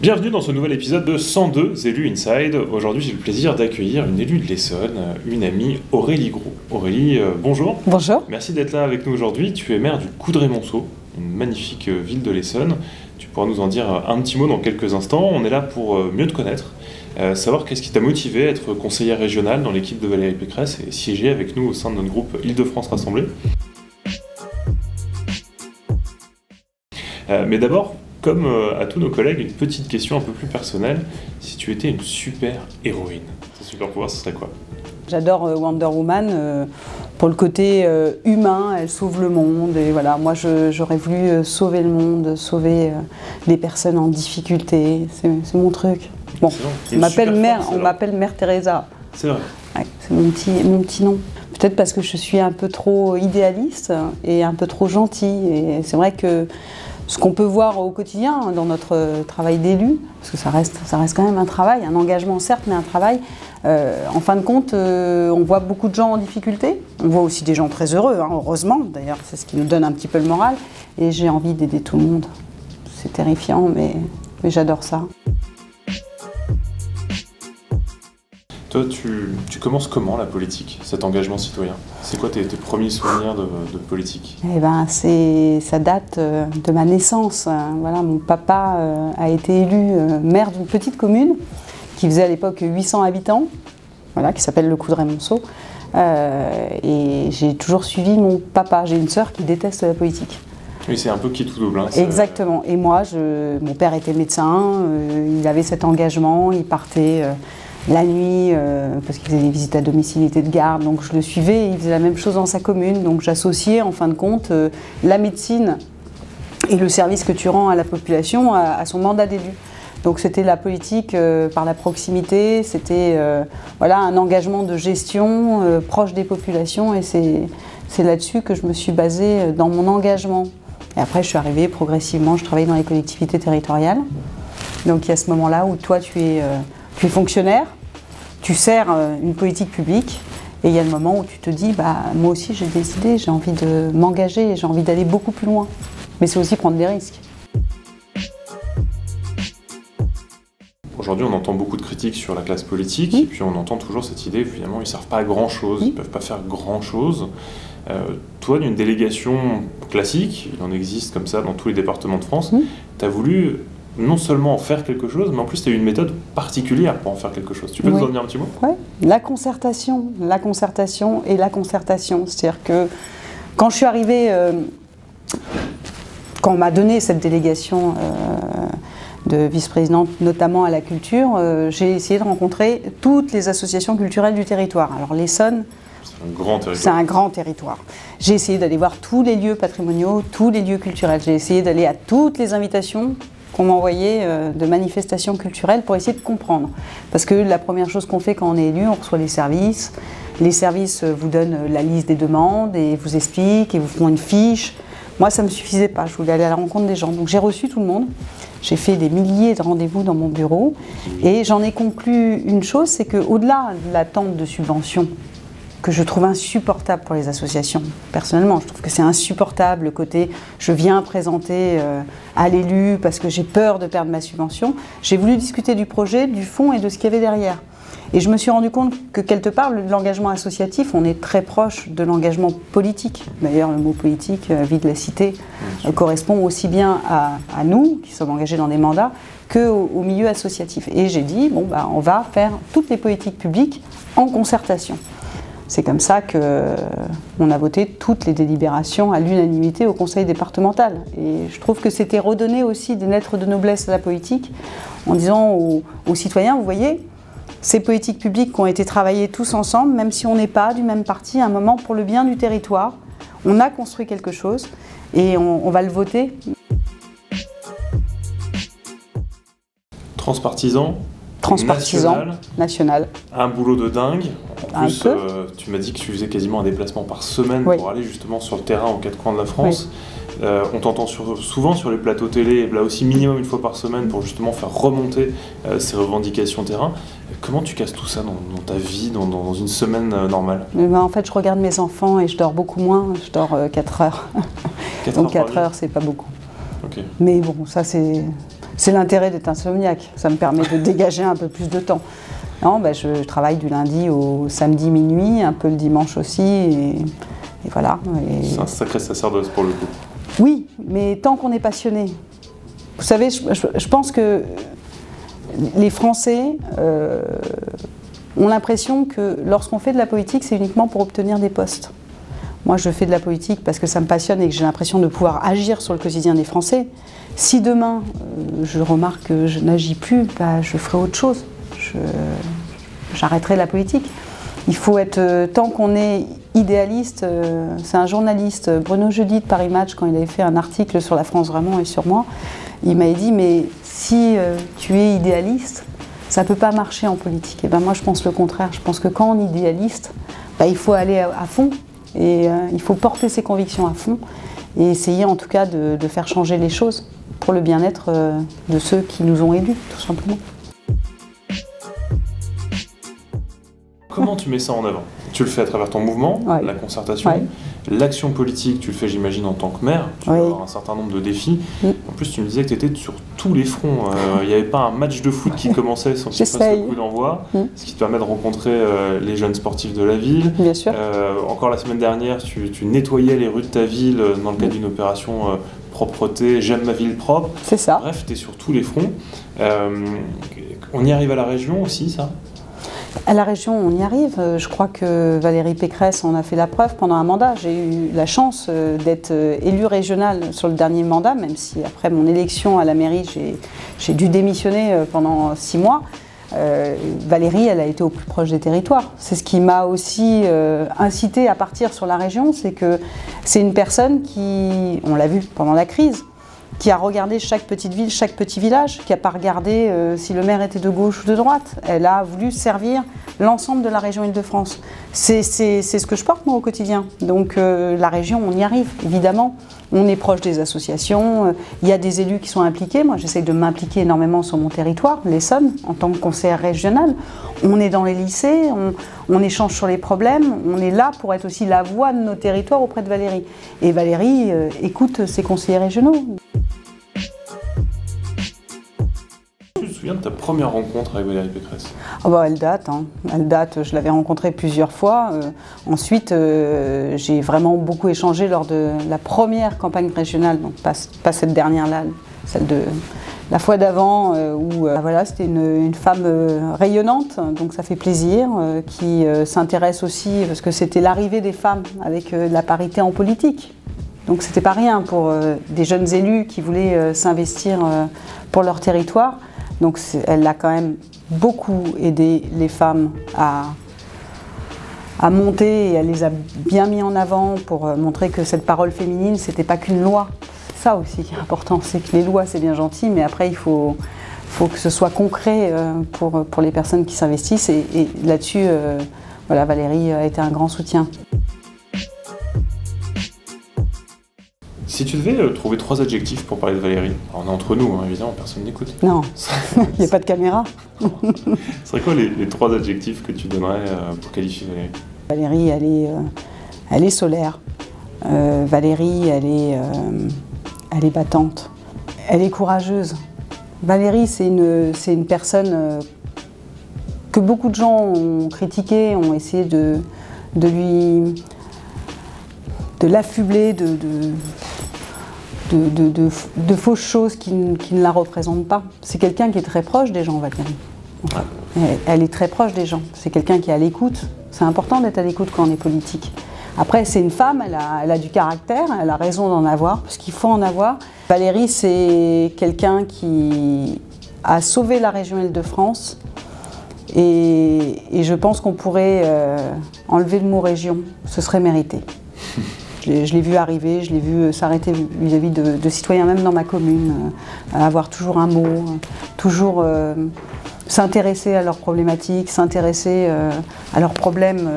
Bienvenue dans ce nouvel épisode de 102 élus Inside. Aujourd'hui, j'ai le plaisir d'accueillir une élue de l'Essonne, une amie, Aurélie Gros. Aurélie, bonjour. Bonjour. Merci d'être là avec nous aujourd'hui. Tu es maire du Coudray-Montceau, une magnifique ville de l'Essonne. Tu pourras nous en dire un petit mot dans quelques instants. On est là pour mieux te connaître, savoir qu'est-ce qui t'a motivé à être conseillère régionale dans l'équipe de Valérie Pécresse et siéger avec nous au sein de notre groupe Île-de-France Rassemblée. Mais d'abord, comme à tous nos collègues, une petite question un peu plus personnelle. Si tu étais une super-héroïne, ton super-pouvoir, ce serait quoi? J'adore Wonder Woman pour le côté humain, elle sauve le monde. Et voilà, moi j'aurais voulu sauver le monde, sauver les personnes en difficulté. C'est mon truc. Bon, on m'appelle Mère Teresa. C'est vrai. Ouais, c'est mon petit nom. Peut-être parce que je suis un peu trop idéaliste et un peu trop gentille. Et c'est vrai que ce qu'on peut voir au quotidien dans notre travail d'élu, parce que ça reste quand même un travail, un engagement certes, mais un travail, en fin de compte, on voit beaucoup de gens en difficulté, on voit aussi des gens très heureux, hein, heureusement, d'ailleurs c'est ce qui nous donne un petit peu le moral, et j'ai envie d'aider tout le monde. C'est terrifiant, mais j'adore ça. Toi, tu commences comment la politique, cet engagement citoyen? C'est quoi tes premiers souvenirs de politique? Eh ben, ça date de ma naissance. Voilà, mon papa a été élu maire d'une petite commune qui faisait à l'époque 800 habitants, voilà, qui s'appelle le Coudray-Montceau. Et j'ai toujours suivi mon papa. J'ai une sœur qui déteste la politique. Oui, c'est un peu qui tout double. Hein, exactement. Et moi, mon père était médecin, il avait cet engagement, il partait la nuit, parce qu'il faisait des visites à domicile, il était de garde, donc je le suivais, il faisait la même chose dans sa commune, donc j'associais en fin de compte la médecine et le service que tu rends à la population à son mandat d'élu. Donc c'était la politique par la proximité, c'était voilà, un engagement de gestion proche des populations, et c'est là-dessus que je me suis basée dans mon engagement. Et après je suis arrivée progressivement, je travaillais dans les collectivités territoriales, donc il y a ce moment-là où toi tu es fonctionnaire, tu sers une politique publique, et il y a le moment où tu te dis, bah, moi aussi j'ai décidé, j'ai envie de m'engager, j'ai envie d'aller beaucoup plus loin. Mais c'est aussi prendre des risques. Aujourd'hui, on entend beaucoup de critiques sur la classe politique, et puis on entend toujours cette idée, évidemment, ils ne servent pas à grand-chose, ils ne peuvent pas faire grand-chose. Toi, d'une délégation classique, il en existe comme ça dans tous les départements de France, tu as voulu non seulement en faire quelque chose, mais en plus tu as eu une méthode particulière pour en faire quelque chose. Tu peux nous en dire un petit mot? Oui, la concertation et la concertation. C'est-à-dire que quand je suis arrivée, quand on m'a donné cette délégation de vice-présidente, notamment à la culture, j'ai essayé de rencontrer toutes les associations culturelles du territoire. Alors l'Essonne, c'est un grand territoire. J'ai essayé d'aller voir tous les lieux patrimoniaux, tous les lieux culturels. J'ai essayé d'aller à toutes les invitations qu'on m'envoyait de manifestations culturelles pour essayer de comprendre. Parce que la première chose qu'on fait quand on est élu, on reçoit les services. Les services vous donnent la liste des demandes et vous expliquent et vous font une fiche. Moi, ça ne me suffisait pas, je voulais aller à la rencontre des gens. Donc j'ai reçu tout le monde. J'ai fait des milliers de rendez-vous dans mon bureau. Et j'en ai conclu une chose, c'est qu'au-delà de l'attente de subventions, que je trouve insupportable pour les associations. Personnellement, je trouve que c'est insupportable le côté je viens présenter à l'élu parce que j'ai peur de perdre ma subvention. J'ai voulu discuter du projet, du fond et de ce qu'il y avait derrière. Et je me suis rendu compte que quelque part, l'engagement associatif, on est très proche de l'engagement politique. D'ailleurs, le mot politique, vie de la cité, correspond aussi bien à nous, qui sommes engagés dans des mandats, qu'au milieu associatif. Et j'ai dit, bon, bah, on va faire toutes les politiques publiques en concertation. C'est comme ça qu'on a voté toutes les délibérations à l'unanimité au conseil départemental. Et je trouve que c'était redonner aussi des lettres de noblesse à la politique en disant aux citoyens, vous voyez, ces politiques publiques qui ont été travaillées tous ensemble, même si on n'est pas du même parti, à un moment pour le bien du territoire, on a construit quelque chose et on va le voter. Transpartisan, national. Un boulot de dingue. En plus, tu m'as dit que tu faisais quasiment un déplacement par semaine pour aller justement sur le terrain aux quatre coins de la France. On t'entend souvent sur les plateaux télé, là aussi minimum une fois par semaine pour justement faire remonter ces revendications terrain. Comment tu casses tout ça dans ta vie, dans une semaine normale? En fait, je regarde mes enfants et je dors beaucoup moins. Je dors 4 heures. Donc 4 heures, c'est pas beaucoup. Okay. Mais bon, ça c'est C'est l'intérêt d'être insomniaque, ça me permet de dégager un peu plus de temps. Non, je travaille du lundi au samedi minuit, un peu le dimanche aussi, et voilà. C'est un sacré sacerdoce pour le coup. Oui, mais tant qu'on est passionné. Vous savez, je pense que les Français ont l'impression que lorsqu'on fait de la politique, c'est uniquement pour obtenir des postes. Moi, je fais de la politique parce que ça me passionne et que j'ai l'impression de pouvoir agir sur le quotidien des Français. Si demain, je remarque que je n'agis plus, je ferai autre chose. J'arrêterai la politique. Il faut être, tant qu'on est idéaliste, c'est un journaliste, Bruno Jeudi de Paris Match, quand il avait fait un article sur la France Vraiment et sur moi, il m'avait dit, mais si tu es idéaliste, ça ne peut pas marcher en politique. Et moi je pense le contraire, je pense que quand on est idéaliste, il faut aller à fond, et il faut porter ses convictions à fond, et essayer en tout cas de faire changer les choses pour le bien-être de ceux qui nous ont élus, tout simplement. Comment tu mets ça en avant? Tu le fais à travers ton mouvement, la concertation, l'action politique, tu le fais j'imagine en tant que maire, tu as un certain nombre de défis. En plus tu me disais que tu étais sur tous les fronts, il n'y avait pas un match de foot qui commençait sans qu'il fasse le coup d'envoi, ce qui te permet de rencontrer les jeunes sportifs de la ville. Bien sûr. Encore la semaine dernière, tu nettoyais les rues de ta ville dans le cadre d'une opération propreté, j'aime ma ville propre. C'est ça. Bref, tu es sur tous les fronts. On y arrive à la région aussi, ça? À la région, on y arrive. Je crois que Valérie Pécresse en a fait la preuve pendant un mandat. J'ai eu la chance d'être élue régionale sur le dernier mandat, même si après mon élection à la mairie, j'ai dû démissionner pendant 6 mois. Valérie, elle a été au plus proche des territoires. C'est ce qui m'a aussi incité à partir sur la région, c'est que c'est une personne qui, on l'a vu pendant la crise, qui a regardé chaque petite ville, chaque petit village, qui n'a pas regardé si le maire était de gauche ou de droite. Elle a voulu servir l'ensemble de la région Île-de-France. C'est ce que je porte moi au quotidien. Donc la région, on y arrive, évidemment. On est proche des associations, il y a des élus qui sont impliqués. Moi, j'essaie de m'impliquer énormément sur mon territoire, l'Essonne, en tant que conseillère régionale. On est dans les lycées, on échange sur les problèmes, on est là pour être aussi la voix de nos territoires auprès de Valérie. Et Valérie écoute ses conseillers régionaux. Tu te souviens de ta première rencontre avec Valérie Pécresse? Elle date, elle date, je l'avais rencontrée plusieurs fois. Ensuite, j'ai vraiment beaucoup échangé lors de la première campagne régionale, donc pas cette dernière-là, celle de la fois d'avant, où voilà, c'était une femme rayonnante, donc ça fait plaisir, qui s'intéresse aussi, parce que c'était l'arrivée des femmes avec la parité en politique. Donc c'était pas rien pour des jeunes élus qui voulaient s'investir pour leur territoire. Donc elle a quand même beaucoup aidé les femmes à monter, et elle les a bien mis en avant pour montrer que cette parole féminine, c'était pas qu'une loi. C'est ça aussi qui est important, c'est que les lois c'est bien gentil, mais après il faut que ce soit concret pour les personnes qui s'investissent, et là-dessus, voilà, Valérie a été un grand soutien. Si tu devais trouver 3 adjectifs pour parler de Valérie, alors on est entre nous, évidemment, personne n'écoute. Non, il n'y a pas de caméra. Ce serait quoi les 3 adjectifs que tu donnerais pour qualifier Valérie? Valérie, elle est solaire. Valérie, elle est battante. Elle est courageuse. Valérie, c'est une personne que beaucoup de gens ont critiquée, ont essayé de l'affubler de fausses choses qui ne la représentent pas. C'est quelqu'un qui est très proche des gens, Valérie. Elle est très proche des gens. C'est quelqu'un qui est à l'écoute. C'est important d'être à l'écoute quand on est politique. Après, c'est une femme, elle a du caractère, elle a raison d'en avoir, parce qu'il faut en avoir. Valérie, c'est quelqu'un qui a sauvé la région Île-de-France, et je pense qu'on pourrait enlever le mot région. Ce serait mérité. Je l'ai vu arriver, je l'ai vu s'arrêter vis-à-vis de citoyens, même dans ma commune, avoir toujours un mot, toujours s'intéresser à leurs problématiques, s'intéresser à leurs problèmes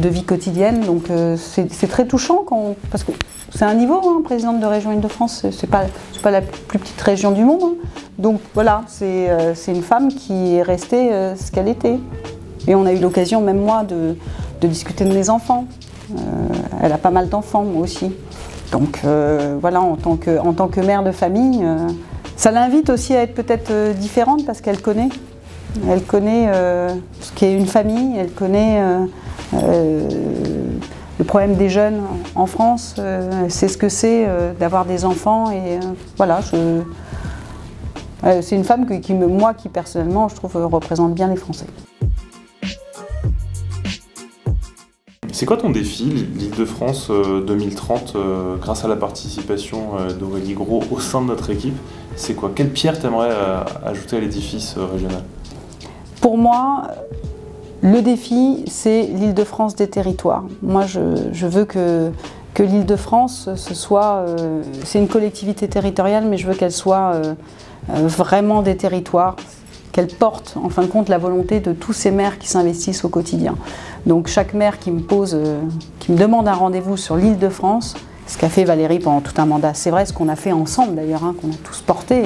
de vie quotidienne. Donc c'est très touchant, parce que c'est un niveau, présidente de région Île-de-France, c'est pas la plus petite région du monde. Donc voilà, c'est une femme qui est restée ce qu'elle était. Et on a eu l'occasion, même moi, de discuter de mes enfants. Elle a pas mal d'enfants, moi aussi. Donc voilà, en tant que mère de famille, Ça l'invite aussi à être peut-être différente parce qu'elle connaît. Elle connaît ce qu'est une famille, elle connaît le problème des jeunes en France, elle sait ce que c'est d'avoir des enfants et voilà, c'est une femme moi qui personnellement je trouve représente bien les Français. C'est quoi ton défi, l'Île-de-France 2030, grâce à la participation d'Aurélie Gros au sein de notre équipe? C'est quoi? Quelle pierre t'aimerais ajouter à l'édifice régional? Pour moi, le défi, c'est l'Île-de-France des territoires. Moi, je veux que l'Île-de-France, c'est une collectivité territoriale, mais je veux qu'elle soit vraiment des territoires, qu'elle porte en fin de compte la volonté de tous ces maires qui s'investissent au quotidien. Donc chaque maire qui me demande un rendez-vous sur l'Île-de-France, ce qu'a fait Valérie pendant tout un mandat, c'est vrai, ce qu'on a fait ensemble d'ailleurs, qu'on a tous porté,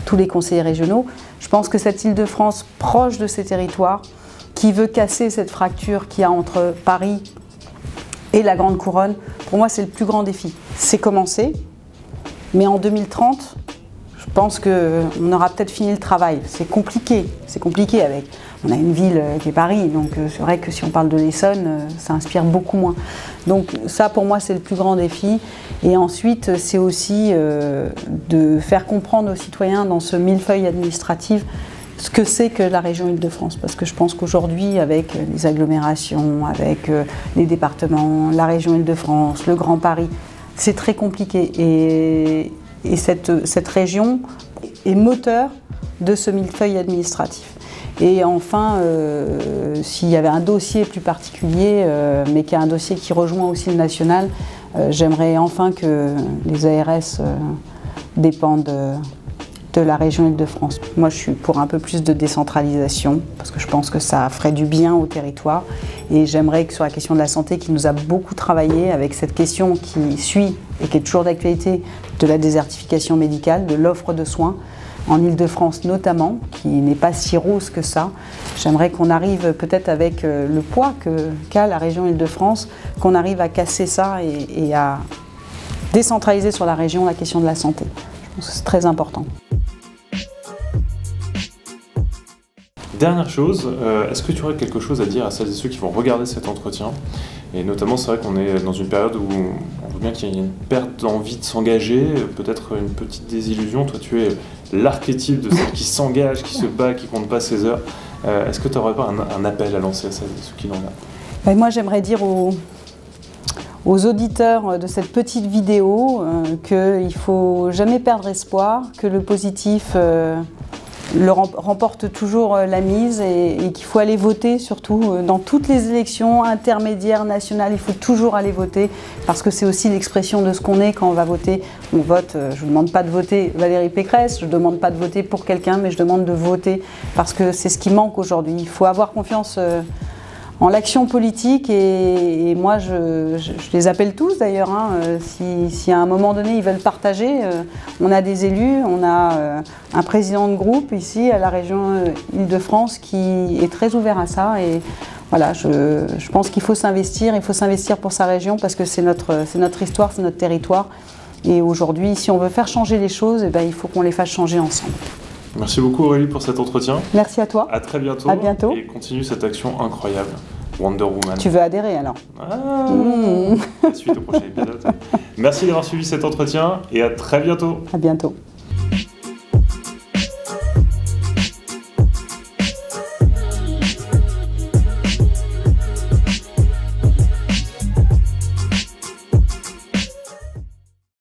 tous les conseillers régionaux, je pense que cette Île-de-France proche de ces territoires, qui veut casser cette fracture qu'il y a entre Paris et la Grande Couronne, pour moi c'est le plus grand défi. C'est commencé, mais en 2030, je pense qu'on aura peut-être fini le travail. C'est compliqué avec. On a une ville qui est Paris, donc c'est vrai que si on parle de l'Essonne, ça inspire beaucoup moins. Donc ça, pour moi, c'est le plus grand défi. Et ensuite, c'est aussi de faire comprendre aux citoyens dans ce millefeuille administratif ce que c'est que la région Île-de-France. Parce que je pense qu'aujourd'hui, avec les agglomérations, avec les départements, la région Île-de-France, le Grand Paris, c'est très compliqué. Et cette région est moteur de ce millefeuille administratif. Et enfin, s'il y avait un dossier plus particulier, mais qui est un dossier qui rejoint aussi le national, j'aimerais enfin que les ARS dépendent de la région Île-de-France. Moi, je suis pour un peu plus de décentralisation, parce que je pense que ça ferait du bien au territoire. Et j'aimerais que sur la question de la santé, qui nous a beaucoup travaillé, avec cette question qui suit et qui est toujours d'actualité, de la désertification médicale, de l'offre de soins, en Île-de-France notamment, qui n'est pas si rose que ça. J'aimerais qu'on arrive peut-être avec le poids qu'a la région Île-de-France, qu'on arrive à casser ça et à décentraliser sur la région la question de la santé. Je pense que c'est très important. Dernière chose, est-ce que tu aurais quelque chose à dire à celles et ceux qui vont regarder cet entretien? Et notamment, c'est vrai qu'on est dans une période où on voit bien qu'il y a une perte d'envie de s'engager, peut-être une petite désillusion. Toi, tu es l'archétype de celle qui s'engage, qui se bat, qui compte pas ses heures. Est-ce que tu n'aurais pas un appel à lancer à celles et ceux qui l'ont là? Moi, j'aimerais dire aux auditeurs de cette petite vidéo qu'il ne faut jamais perdre espoir, que le positif remporte toujours la mise et qu'il faut aller voter surtout dans toutes les élections intermédiaires, nationales, il faut toujours aller voter parce que c'est aussi l'expression de ce qu'on est quand on va voter. On vote, je ne vous demande pas de voter Valérie Pécresse, je ne demande pas de voter pour quelqu'un, mais je demande de voter parce que c'est ce qui manque aujourd'hui. Il faut avoir confiance en l'action politique et moi je les appelle tous d'ailleurs, si à un moment donné ils veulent partager, on a des élus, on a un président de groupe ici à la région Île-de-France qui est très ouvert à ça et voilà, je pense qu'il faut s'investir, il faut s'investir pour sa région parce que c'est notre histoire, c'est notre territoire et aujourd'hui si on veut faire changer les choses, il faut qu'on les fasse changer ensemble. Merci beaucoup Aurélie pour cet entretien. Merci à toi. À très bientôt. À bientôt. Et continue cette action incroyable. Wonder Woman. Tu veux adhérer alors? Suite au prochain épisode. Merci d'avoir suivi cet entretien et à très bientôt. À bientôt.